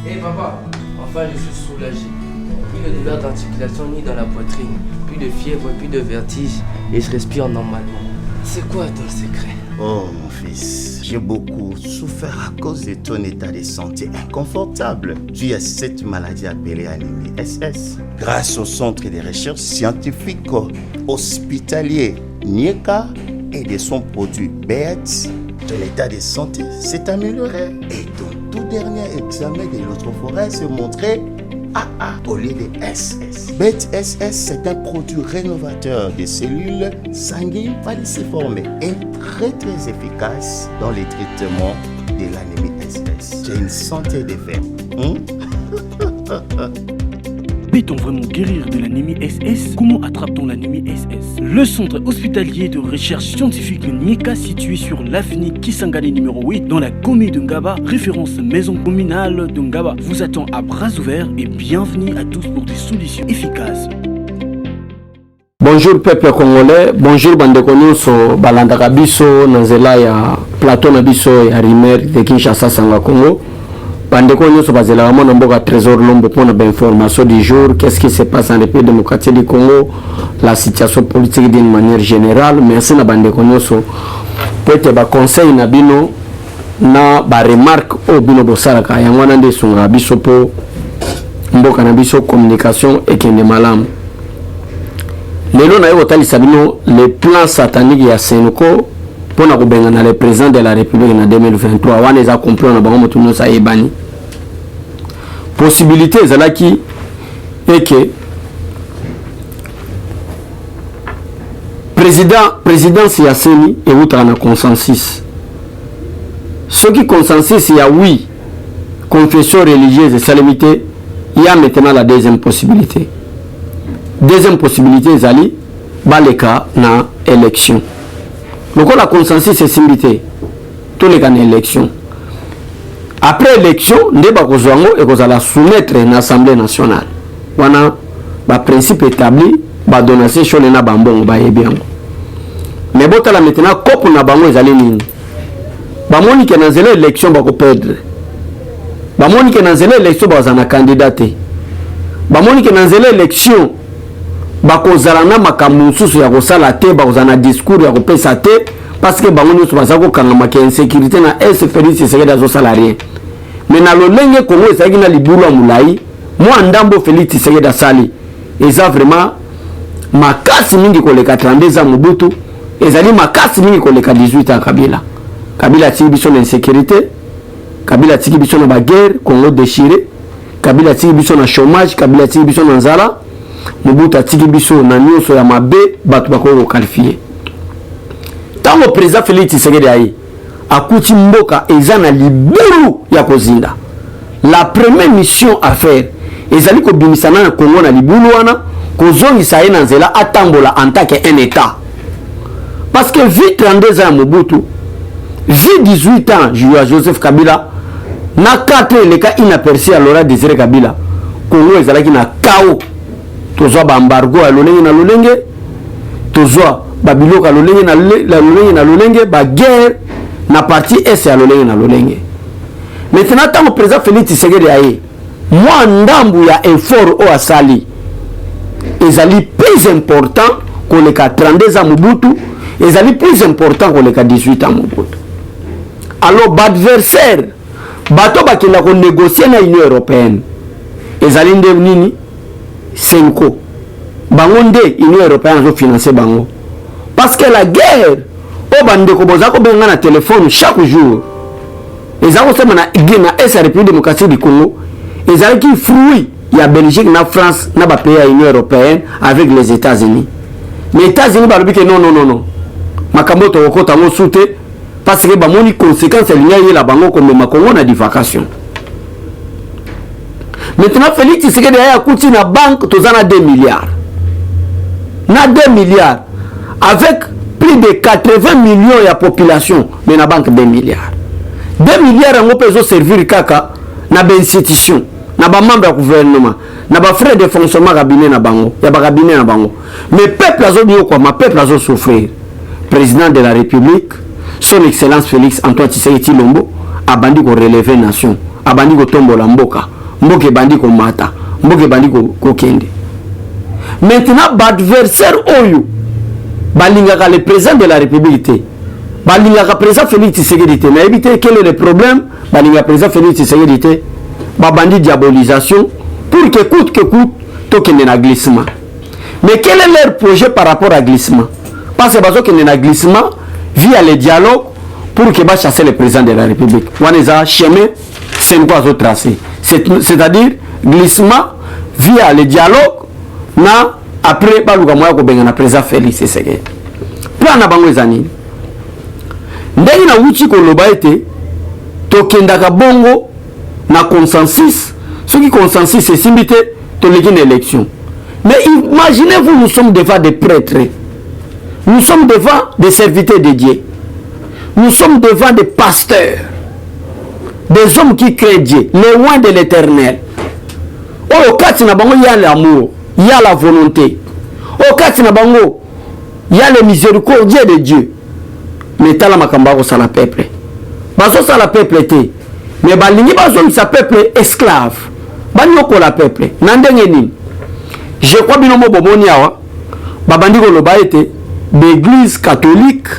Hé papa, enfin je suis soulagé. Plus de douleur d'articulation ni dans la poitrine, plus de fièvre, plus de vertige et je respire normalement. C'est quoi ton secret? Oh mon fils, j'ai beaucoup souffert à cause de ton état de santé inconfortable dû à cette maladie appelée anémie SS. Grâce au centre de recherche scientifique hospitalier NIECA et de son produit BET, ton état de santé s'est amélioré et ton tout dernier examen de l'électrophorèse montrait AA au lieu de SS. BET SS, c'est un produit rénovateur des cellules sanguines falciformes et très efficace dans les traitements de l'anémie SS. J'ai une santé de fer. Peut-on vraiment guérir de l'anémie SS? Comment attrape-t-on l'anémie SS? Le centre hospitalier de recherche scientifique NIECA, situé sur l'avenue Kisangani numéro 8 dans la commune de Ngaba, référence maison communale de Ngaba, vous attend à bras ouverts et bienvenue à tous pour des solutions efficaces. Bonjour peuple congolais, bonjour bandeko nyonso balandaka biso na nzela ya plateau na biso ya Rimer de Kinshasa Sanga Congo. Bandeko nyonso bazela mona mboka Trésor Lombo pour une information du jour. Qu'est-ce qui se passe en République démocratique du Congo, la situation politique d'une manière générale. Merci na bandeko nyonso peut-être ba conseil na bino na ba remarque au bino bosalaka yango na nde sunga biso po mboka na biso communication ekende malamu. Lelo na yo talisa bino le plan satanique ya Senoko pour na kubengana le président de la République en 2023 wana eza complot na bango mutu nyonso ayebani. Possibilité ezalaki eke présidence ya seni eutaka na consensus. Ce qui consensus ya oui confession religieuse esalemi te, il y a maintenant la deuxième possibilité. Deuxième possibilité ezali baleka na élection. Donc la consensus esimbi te toleka na élection. Après élection, nde bakozwango ekozala soumettre na Assemblée nationale. Wana ba principe établi ba donation shole na bambongo ba yebiango. Mais botala maintenant kopo na bango ezali nini? Ba moni ke na zela élection ba ko perdre. Ba moni ke na zela élection ba zana candidat. Ba moni ke na zela élection ba kozala na makambo susu ya kosala te, ba kozana discours ya kopesa te parce que bango nyonso baza kokanga maka insécurité na Félix Tshisekedi azosala rien. Mais na lolenge Congo ezalaki na libulu ya mulai mwa ndambo Félix Tshisekedi asali eza vraiment makasi mingi koleka 32 ans Mobutu, ezali makasi mingi koleka 18 ans Kabila. Kabila tiki biso na insécurité, Kabila tiki biso na baguerre, Congo déchiré, Kabila tiki biso na chômage, Kabila tiki biso na nzala, Mobutu tiki biso na nyonso ya mabe bato bako qualifier. Tango président Félix Tshisekedi ayi akuti mboka eza na libulu ya kozinda. La première mission à faire ezali ko bimisana na Congo na libulu wana kozongisa ye na nzela atambola en tant qu'un état. Parce que vu 32 ans Mobutu, vu 18 ans Joseph Kabila, na 4 les cas inaperçus à Laurent Désiré Kabila, Congo ezalaki na chaos. Tozwa ba embargo ya lolenge na lolenge, tozwa babiloko ya lolenge na lolenge, ba guerre na parti est ya lolenge na lolenge. Maintenant tant le président Félix Tshisekedi aye, moi ndambu ya effort o asali ezali plus important que les 32 ans Mobutu, ezali plus important que les 18 ans Mobutu. Alors l'adversaire bato bakenda ko négocier na Union européenne ezali nde nini? Senko bango nde Union européenne zo financer bango parce que la guerre o bandeko bozako benga na téléphone chaque jour ezako sema na esa République démocratique du Congo ezali ki fruit ya Belgique na France na ba pays ya Union européenne avec les États-Unis. Les États-Unis ba lobike non makambo to kokota ngo soute parce que ba moni conséquence linya yela bango comme makongo na divagation. Maintenant Félix Tshisekedi a coûté na banque tozana 2 milliards. Na 2 milliards avec plus de 80 millions de population mais na banque 2 milliards. 2 milliards on peut servir kaka na ba institution, na ba membre du gouvernement, na ba frais de fonctionnement cabinet na bango, ya ba cabinet na bango. Mais peuple azo bio quoi, ma peuple azo souffrir. Président de la République, son excellence Félix Antoine Tshisekedi Tshilombo a bandi ko relever nation, a bandi ko tombola mboka. mboke bandi ko mata mboke bandi ko kende. Maintenant l'adversaire oyo balingaka le président de la République, balingaka président Félix Tshisekedi, mais éviter quel est le problème, balingaka président Félix Tshisekedi, bandi diabolisation pour que coûte tokende na glissement. Mais quel est leur projet par rapport à glissement? Parce que bazo kende na glissement via le dialogue pour que ba chasser le président de la République. Waneza chemin c'est quoi zo tracé. C'est-à-dire glissement via le dialogue na après baluka moya ko benga na président Félix Tshisekedi. Plan na bango ezani. Ndenge na wuchi ko loba ete tokendaka bongo na consensus. Ce qui consensus c'est simbité to une élection. Mais imaginez-vous, nous sommes devant des prêtres. Nous sommes devant des serviteurs de Dieu. Nous sommes devant des pasteurs. Des hommes qui créent Dieu, les loin de l'éternel. Au cas où il y a l'amour, il y a la volonté. Au cas où il y a le miséricorde de Dieu. Mais t'as la makamba au la peuple. Baso ça la peuple était. Mais balingi baso sa peuple esclave. Banyoko la peuple. Nandengeni. Je crois bien que bomoni awa babandi ko loba ete l'église catholique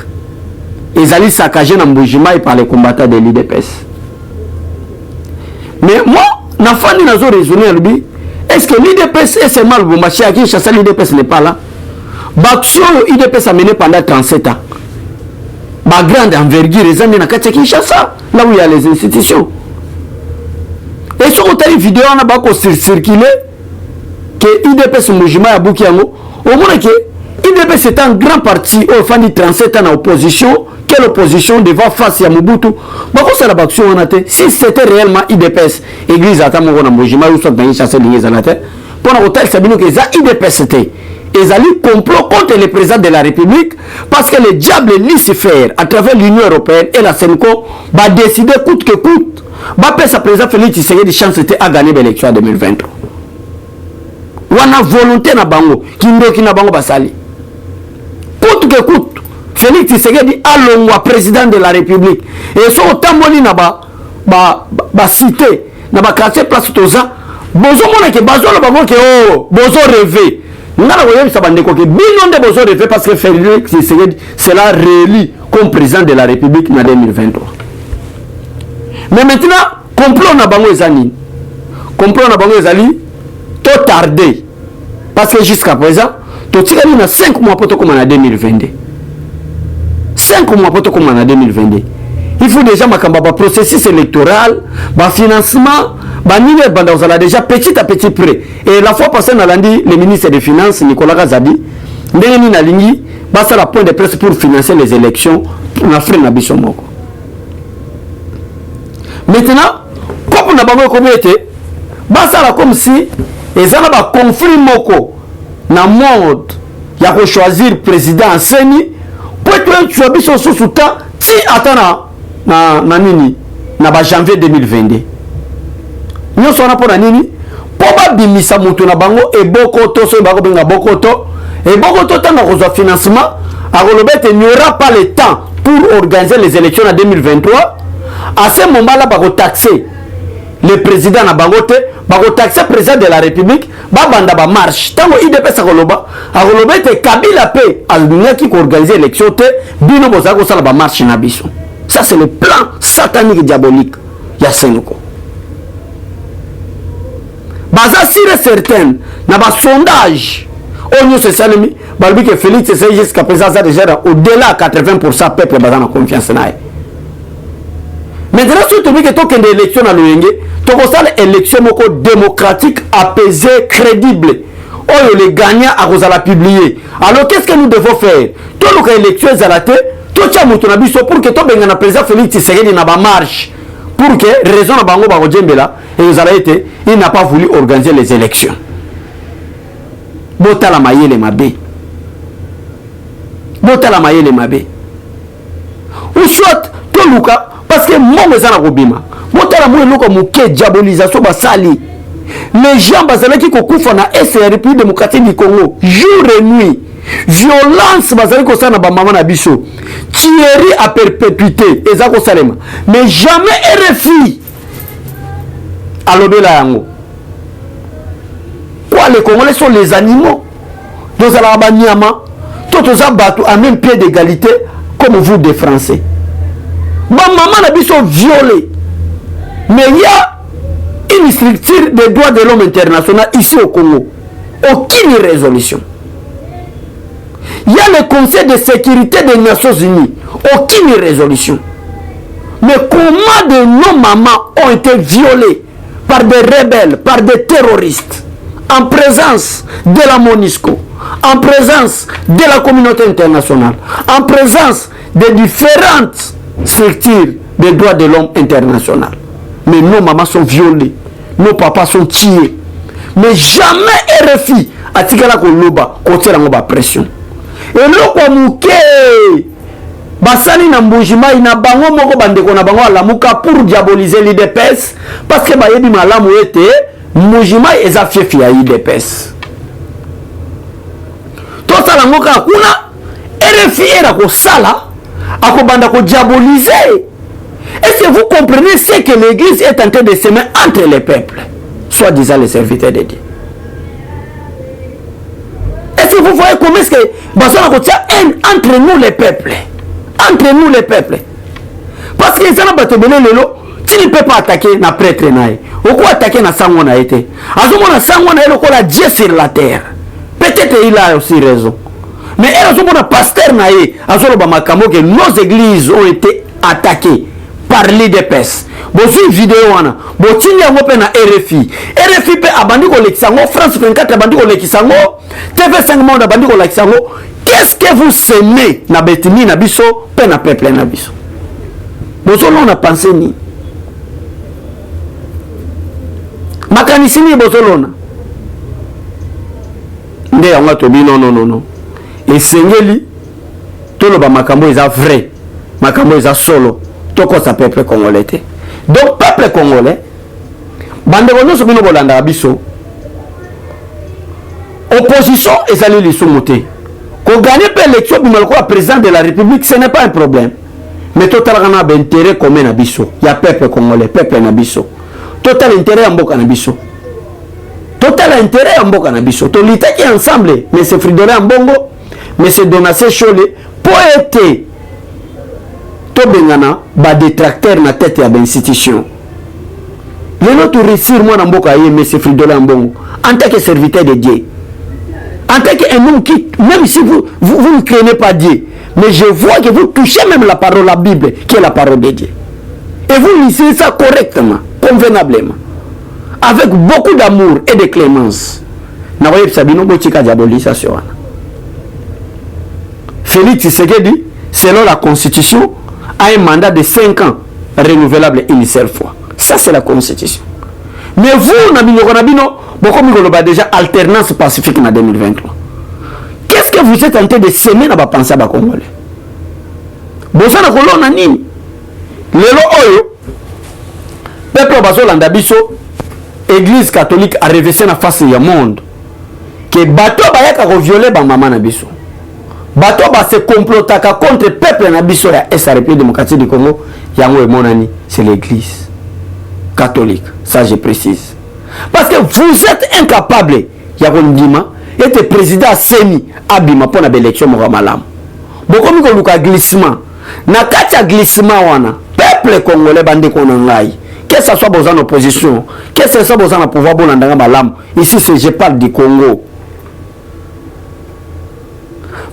ezali saccagé na mbujima par les combattants de l'IDPS. Mais moi na fani nazo raisonner lui, est-ce que l'IDPS est seulement le bombachi à qui chasser l'IDPS n'est pas là? Baction l'IDPS a mené pendant 37 ans. Ba grande envergure ezandi na kati Kinshasa là où il y a les institutions. Et sur une vidéo on a pas circuler que IDPS Moujima ya Bukiango, au moins que IDPS c'est un grand parti au fin de 37 ans en opposition, quelle opposition devant face à Mobutu. Bako c'est la action on a été. Si c'était réellement IDPS, église à Tamongo na Moujima ou soit dans chasser les zalate, pour hôtel Sabino que ça IDPS c'était. Ils allaient complot contre le président de la République parce que le diable Lucifer à travers l'Union européenne et la Senco va décider coûte que coûte. Va faire sa président Félix Tshisekedi chance à gagner l'élection en 2023. Wana volonté na bango kindoki na bango basali coûte que coûte Félix Tshisekedi alongwa président de la République et so tamboli na ba cité na ba quartier place toza bozo mona ke bazo na bango ke oh bozo rêver ngala voyez ça bande ko ke bino de bozo rêver parce que Félix Tshisekedi sera réélu comme président de la République en 2023. Mais maintenant complot na bango ezani complot na bango ezali tout tardé. Parce que jusqu'à présent, tu as 5 mois pour te commander en 2022. 5 mois pour te commander en 2022. Il faut déjà un processus électoral, un financement, vous allez déjà petit à petit près. Et la fois passée, on a dit le ministre des Finances, Nicolas Gazadi, c'est la point de presse pour financer les élections pour la freine à Bissomoko. Maintenant, comme on a pas commetté, c'est comme si et ça va conflit moko na mode ya ko choisir président Seni pour que tu habites sur sous temps ti atana na nini na ba janvier 2022 nous sommes pour na nini pour ba bimisa mutu na bango e bokoto so ba ko benga bokoto et bokoto tanga ko zo financement a kolobete il n'y aura pas le temps pour organiser les élections en 2023 à ce moment là ba ko taxer le président na bangote ba ko taxer président de la République ba banda ba marche tango IDPS a kolobete Kabila pe alingaki ko organiser élection te bino boza ko sala ba marche na biso. Ça c'est le plan satanique diabolique ya Senoko. Baza sûr et certain na ba sondage on se salimi ba que Félix c'est jusqu'à présent ça déjà au-delà 80% peuple baza na confiance nae. Maintenant, si tu veux que tu aies une élection à l'ONG, tu as une élection démocratique, apaisée, crédible. Oh, les gagnants à la publier. Alors, qu'est-ce que nous devons faire? Tu as une élection à la tête, tu as une élection pour que tu aies un président Félix Tshisekedi dans la marche. Pour que, raison à Bango Barodjembela, il n'a pas voulu organiser les élections. Bota la maille les mabé. Bota la maille les mabé. Ou soit, tu Luka. Parce que moi, je suis robima. Moi, je suis diabolisation basali. Les gens qui sont na SRP démocratique du Congo, jour et nuit, violence basali ko sana ba mama na biso, tuerie à perpétuité, ezako salema. Mais jamais RFI. Alobela yango. Quoi, les Congolais sont les animaux. Dans la Banyama, tous les bateaux à même pied d'égalité, comme vous des Français. Maman n'a sont violés. Mais il y a une structure des droits de l'homme international ici au Congo. Aucune résolution. Il y a le Conseil de sécurité des Nations Unies. Aucune résolution. Mais comment de nos mamans ont été violées par des rebelles, par des terroristes, en présence de la MONUSCO, en présence de la communauté internationale, en présence de différentes structures des droits de l'homme international. Mais nos mamans sont violées, nos papas sont tués. Mais jamais RFI a tiré la coloba côté la pression. Et là quoi mouké basani na mbujima ina bango moko bandeko na bango alamuka pour diaboliser l'IDPS parce que bayebi malamu ete mbujima eza fiefi ya IDPS. Tota la ngoka kuna RFI era ko sala akobanda ko diaboliser. Est-ce que vous comprenez ce que l'église est en train de semer entre les peuples, soi-disant les serviteurs de Dieu? Est-ce que vous voyez comment est-ce que Bazana Kotia haine entre nous les peuples? Entre nous les peuples. Parce que les gens tu ne peux pas attaquer na prêtre naï. Ou quoi attaquer na sango na été. Azomo na sango na elo kola Dieu sur la terre. Peut-être il a aussi raison. Mais azomo na pasteur naï. Azolo ba makamo que nos églises ont été attaquées par l'IDPS. Bon, c'est une vidéo, bon, tu y a un RFI. RFI peut abandonner le Kisango, France 24 abandonner le Kisango, TV5 Monde abandonner le Kisango. Qu'est-ce que vous semez na betini na biso, pe na peuple na biso? Bon, on a pensé ni. Makanisi ni bozolona. Nde ya ngatobi non. Et sengeli, tout le makambo est vrai. Makambo est solo. Toko sa peuple congolais. Donc peuple congolais, bandeko nyonso bino bolanda biso. Opposition ezali lisumu te. Ko gagner pe élection bimaloko à président de la République, ce n'est pas un problème. Mais total kana ba intérêt commun na biso. Ya peuple congolais, peuple na biso. Total intérêt en mboka na biso. Total intérêt en mboka na biso. To litaki ensemble, mais c'est Fridolin Mbongo, mais c'est Donatien Cholé, poète. Tobengana ba détracteur na tête ya l'institution. Le notre réussir moi na mboka yé mais c'est Fridolin Mbongo en tant que serviteur de Dieu. En tant qu'un homme qui, même si vous ne craignez pas Dieu, mais je vois que vous touchez même la parole, la Bible, qui est la parole de Dieu. Et vous lisez ça correctement, convenablement, avec beaucoup d'amour et de clémence. Na voyez Sabino Botika diabolisation. Félix Tshisekedi, selon la Constitution, a un mandat de 5 ans renouvelable une seule fois. Ça, c'est la Constitution. Mais vous, Nabino, déjà alternance pacifique en 2023. Qu'est-ce que vous êtes en train de semer dans la pensée à Congolais? Bozana kolona nini? Lelo oyo, peuple bazolanda biso, Église catholique a révélé na face du monde que bato bayaka ko violer ba mama na biso. Bato ba se complotaka contre peuple na biso ya SA République démocratique du Congo, yango e monani, c'est l'Église catholique, ça je précise. Parce que vous êtes incapable, Yakondima, était président Seni Abima pour l'élection Mouramalam. Bokomi ko luka glissement. Na katia glissement wana, peuple congolais bande konangai. Que ce soit en opposition, que ce soit en pouvoir bonandanga malam. Ici c'est je parle du Congo.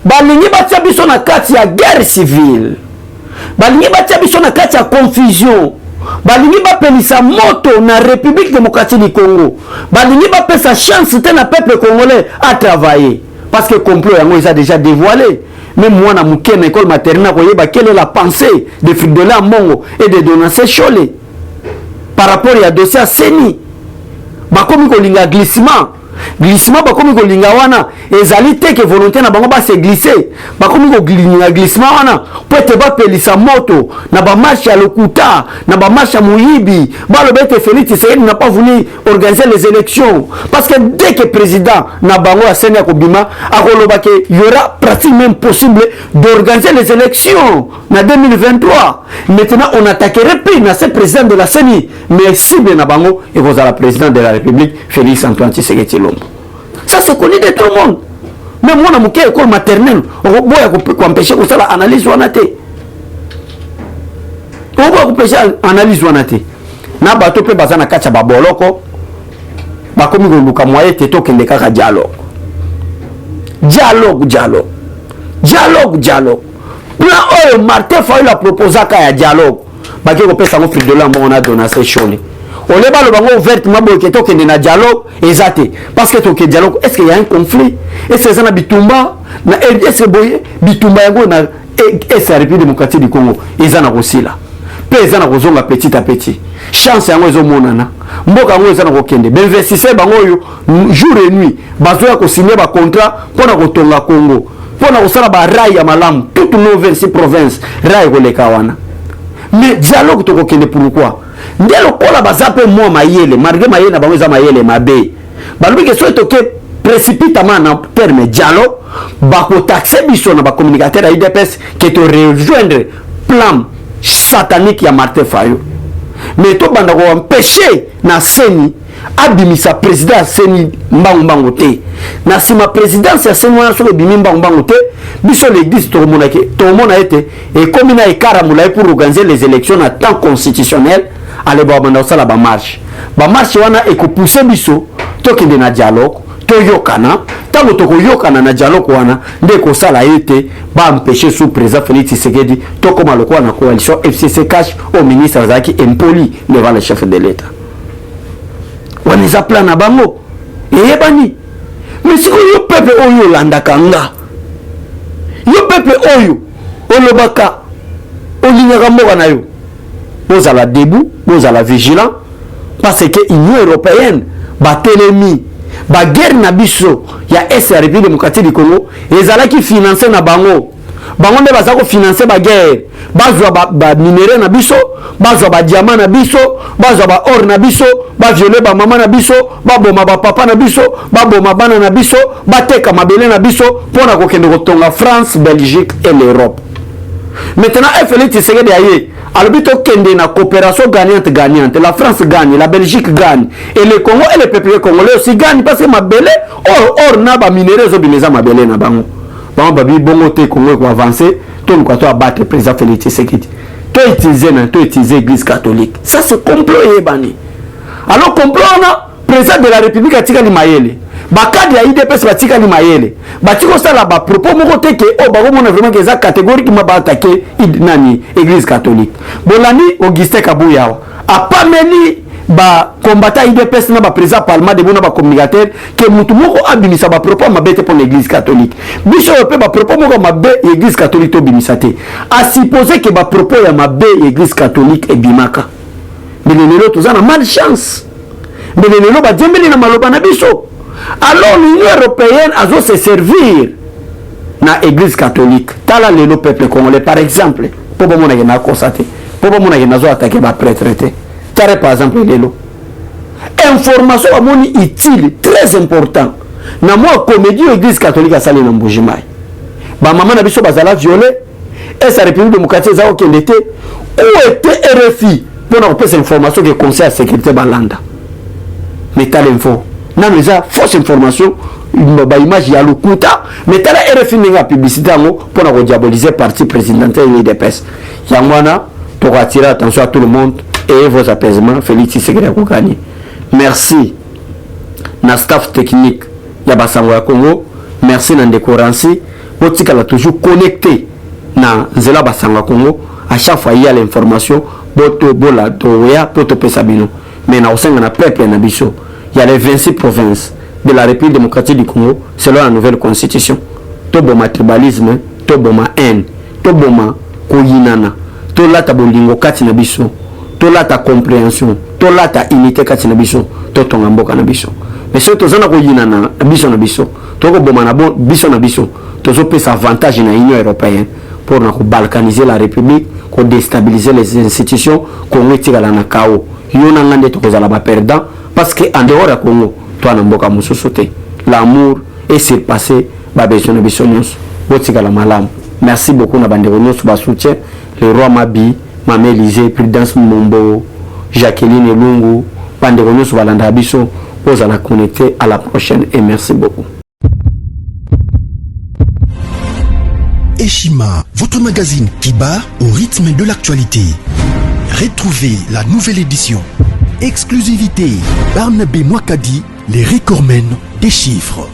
Balingi batia biso na katia guerre civile. Balingi batia biso na katia confusion. Balingi bapelisa moto na République démocratique du Congo. Balingi bapesa chance te na peuple congolais à travailler. Parce que le complot yango a déjà dévoilé. Même moi, dans mon école maternelle, quelle est la pensée de Fridolin Mbongo et de Donatien Cholé par rapport à dossier à Seni. Bakomi kolinga glissement. Glissement, bakomi kolinga wana. Ezali te que volonté na bango ba se glisser. Bakomi kolinga glissement wana. Pour te ba pelisa moto. Na ba marche à Lokuta. Na ba marche à Mouyibi. Ba le bête Félix Tshisekedi n'a pas voulu organiser les élections. Parce que dès que le président na bango a Seni Akobima, il y aura pratiquement même possible d'organiser les élections en 2023. Maintenant, on attaquerait plus na ce président de la Seni. Mais cible na bango, et vous avez le président de la République, Félix Antoine Tshisekedi Tshilombo. Ça c'est connu de tout le monde. Même moi, dans école maternelle, on va empêcher que ça l'analyse ou anaté. On va empêcher l'analyse ou anaté. Na bato pe bazana kacha baboloko. Bakomi go luka moye te toke ndeka dialogue. Dialogue. Plan oyo Martin Fayulu a proposé à dialogue. Baki ko pesa ngo fil de l'an on a donné ces chôlé. On les balles bango ouvertement boke toke na dialogue exacté. Parce que toke dialogue, est-ce qu'il y a un conflit? Est-ce que ça na bitumba na est-ce que boye bitumba yango na est la République démocratique du Congo ezana kosila. Pe ezana kozonga petit à petit. Chance yango ezo monana. Mboka yango ezana kokende. Investisseur bango yo jour et nuit bazoya ko signer ba contrat pona kotonga Congo. Pona kosala ba rail ya malamu toute nos 26 provinces rail koleka wana. Mais dialogue to kokende pourquoi? Ndelo kola bazape mo mayele malgré mayele na bango za mayele mabe. Balobi ke so toke précipitamment en terme dialogue bako taxer biso na ba communicateur à IDPS qui te rejoindre plan satanique ya Martin Fayulu. Mais to banda ko empêcher na seni abimisa président seni mbangu te. Na sima présidence ya seni wana so bimi mbangu te, biso l'église to mona été et comme na ikaramula pour organiser les élections à temps constitutionnel, allez ba banda sala ba marche. Ba marche wana e ko pousser biso to kende na dialogue. Toyokana, tango toko yokana na dialogue wana, nde ko sala été ba empêcher sous président Félix Tshisekedi to koma lokwa na coalition FCC cash au ministre Zaki impoli devant le chef de l'État. Wana za plan na bango. Eyebani. Mais si yo peuple oyo landaka nga. Yo peuple oyo olobaka olingaka mboka na yo. Bozala debout, bozala vigilant parce que l'Union européenne batelemi ba guerre na biso ya est République démocratique du Congo ezala ki financer na bango nde baza ko financer ba guerre bazwa ba minéraux na biso bazwa ba diamant na biso bazwa ba or na biso ba violer ba mama na biso ba boma ba papa na biso ba boma bana na biso ba teka mabele na biso pona ko kende ko tonga France, Belgique et l'Europe. Maintenant Félix Tshisekedi aye albito kende na coopération gagnante. La France gagne, la Belgique gagne et le Congo et le peuple congolais aussi gagnent parce que mabele or na ba minéraux zo bimeza mabele na bango. Bango babi bongo te Congo ko avancer, to ko to abattre président Félix Tshisekedi. To utiliser l'église catholique. Ça c'est complot et bani. Alors complot na président de la République atika ni mayele. Bakadi ya IDPS batika ni mayele. Batiko sala ba propos moko te ke o bango mona vraiment que ça catégorique ma ba attaquer nani église catholique. Bolani Augustin Kabuya a pas meni ba combattant IDPS na ba président parlement de bona ba communicateur que mutu moko abimisa ba propos mabete pour l'église catholique. Biso pe ba propos moko mabe église catholique to bimisate. A supposer que ba propos ya mabe église catholique e bimaka. Mais lelo tozana malchance. Mais lelo ba djembeli na maloba na biso. Alors l'Union européenne a dû se servir na église catholique. Tala le peuple congolais par exemple. Pour bon mon na constater. Pour bon mon na zo attaquer ba prêtre. Tare par exemple lelo. Information à moni utile très important. Na moi comédie église catholique a salé na Mbujimai. Ba maman na biso bazala violé et sa République démocratique za okende te. Où était RFI pour nous passer information que conseil de sécurité balanda. Mais t'as l'info. Non mais ça fausse information ba image ya lokuta mais t'as la RFI n'ga publicité pour nous diaboliser parti présidentiel et l'IDPS. Yangwana pour attirer attention à tout le monde et vos apaisements Félix Tshisekedi a gagné. Merci na staff technique ya basango ya Congo. Merci na Ndekoransi botikala toujours connecté na nzela basango ya Congo. À chaque fois il y a l'information boto bola toya poto pesabino mais na osenga na peuple na biso. Il y a les 26 provinces de la République démocratique du Congo selon la nouvelle constitution. Toboma tribalisme, toboma haine, toboma koyinana, tolata bolingo kati na biso, tolata compréhension, tolata unité kati na biso, totonga mboka na biso. Mais si tozana koyinana na biso, tokoboma na biso na biso, tozopesa avantage na Union européenne pour na balkaniser la République, ko déstabiliser les institutions, ko ngetikala na kao. Yona ngande tokozala ba perdant. Parce que en dehors de Congo, toi n'amboka musosote. L'amour est surpassé par besoin de bisonios. Botikala malam. Merci beaucoup na banderonos ba soutien. Le roi Mabi, Mamé Élysée, Prudence Mumbo, Jacqueline Lungu, banderonos balanda biso, vous allez connecter. À la prochaine et merci beaucoup. Eshima, votre magazine qui bat au rythme de l'actualité. Retrouvez la nouvelle édition. Exclusivité, Barnabé Mwakadi, les recordmen des chiffres.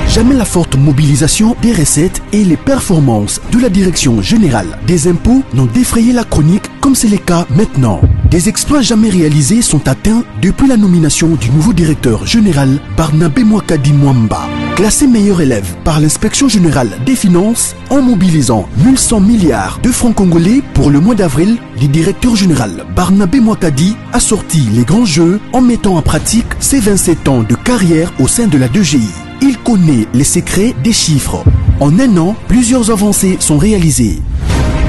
Jamais la forte mobilisation des recettes et les performances de la Direction Générale des Impôts n'ont défrayé la chronique comme c'est le cas maintenant. Des exploits jamais réalisés sont atteints depuis la nomination du nouveau directeur général Barnabé Mwakadi Mwamba. Classé meilleur élève par l'inspection générale des finances en mobilisant 1100 milliards de francs congolais pour le mois d'avril, le directeur général Barnabé Mwakadi a sorti les grands jeux en mettant en pratique ses 27 ans de carrière au sein de la DGI. Il connaît les secrets des chiffres. En un an, plusieurs avancées sont réalisées.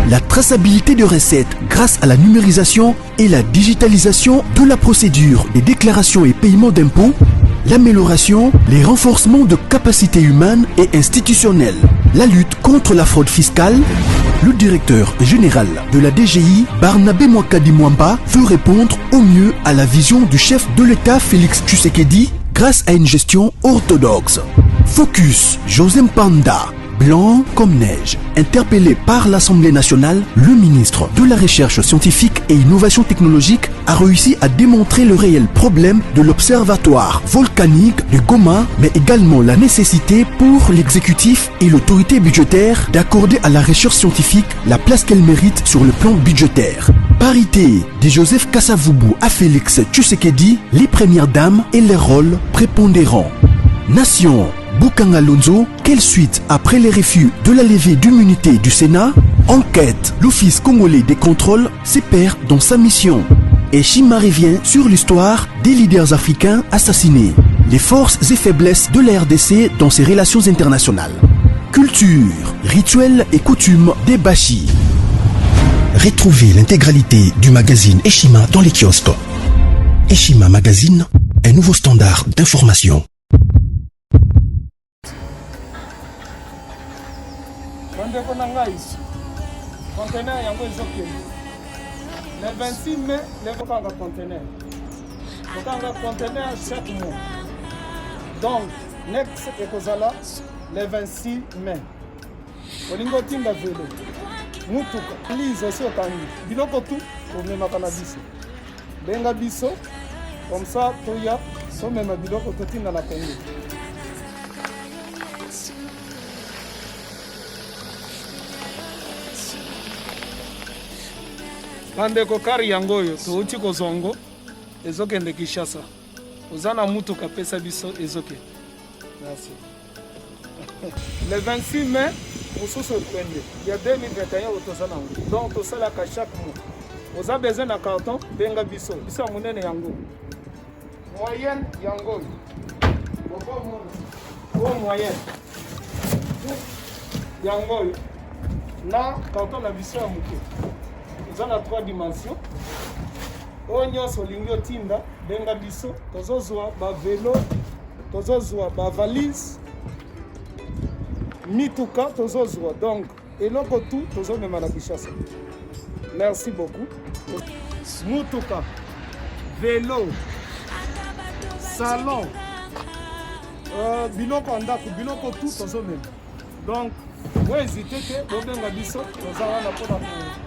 La traçabilité de recettes grâce à la numérisation et la digitalisation de la procédure des déclarations et paiements d'impôts, l'amélioration, les renforcements de capacités humaines et institutionnelles, la lutte contre la fraude fiscale. Le directeur général de la DGI, Barnabé Mwakadi Mwamba, veut répondre au mieux à la vision du chef de l'État Félix Tshisekedi grâce à une gestion orthodoxe. Focus, José Mpanda, blanc comme neige. Interpellé par l'Assemblée nationale, le ministre de la Recherche scientifique et innovation technologique a réussi à démontrer le réel problème de l'observatoire volcanique de Goma, mais également la nécessité pour l'exécutif et l'autorité budgétaire d'accorder à la recherche scientifique la place qu'elle mérite sur le plan budgétaire. Parité de Joseph Kasavubu à Félix Tshisekedi, les premières dames et les rôles prépondérants. Nation, Bukanga Lonzo, quelle suite après les refus de la levée d'immunité du Sénat? Enquête, l'Office congolais des contrôles se perd dans sa mission. Et Shima revient sur l'histoire des leaders africains assassinés, les forces et faiblesses de la RDC dans ses relations internationales. Culture, rituels et coutumes des Bashi. Retrouvez l'intégralité du magazine Eshima dans les kiosques. Eshima Magazine, un nouveau standard d'information. Conteneur yango ezokende le 26 mai le kokanga conteneur chaque mois. Donc next ekozala le 26 mai olingi otinda velo mutuka lise osi okangi biloko tu omemaka na biso benga biso comme ça toya somema biloko totinda na Congo. Bandeko kari yango oyo touti kozongo ezokende Kinshasa. Ozana mutuka pesa biso ezokende. Merci. Le 26 mai, mosusu ekwende. Ya 2021 otosana ngo. Donc tosala ka chaque mois. Oza besoin na carton benga biso. Biso munene yango. Moyenne yango oyo. Bon moyenne. Yango oyo. Na carton na biso ya muke. Nous avons 3 dimensions. Onyo solingo tinda benga biso tozozwa ba vélo, tozozwa ba valise, mituka tozozwa. Donc eloko tout tozomema na Kinshasa. Merci beaucoup. Mutuka, vélo, salon, biloko ndako, biloko tout tozomema. Donc vous hésitez que bobenga biso tozala na pona